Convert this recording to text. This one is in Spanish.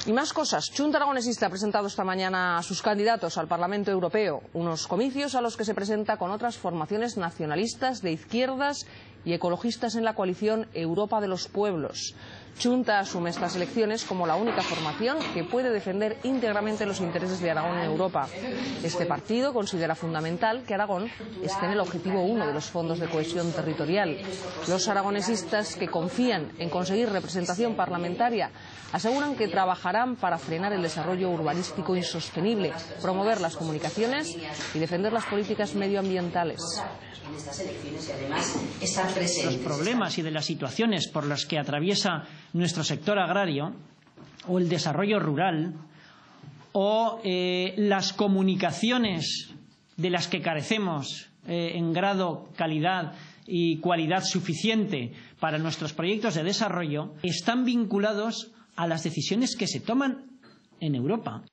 Y más cosas. Chunta Aragonesista ha presentado esta mañana a sus candidatos al Parlamento Europeo, unos comicios a los que se presenta con otras formaciones nacionalistas, de izquierdas y ecologistas en la coalición Europa de los Pueblos. Chunta asume estas elecciones como la única formación que puede defender íntegramente los intereses de Aragón en Europa. Este partido considera fundamental que Aragón esté en el objetivo 1 de los fondos de cohesión territorial. Los aragonesistas, que confían en conseguir representación parlamentaria, aseguran que trabajarán para frenar el desarrollo urbanístico insostenible, promover las comunicaciones y defender las políticas medioambientales. Los problemas y de las situaciones por las que atraviesa nuestro sector agrario, o el desarrollo rural, o las comunicaciones de las que carecemos en grado, calidad y cualidad suficiente para nuestros proyectos de desarrollo, están vinculados a las decisiones que se toman en Europa.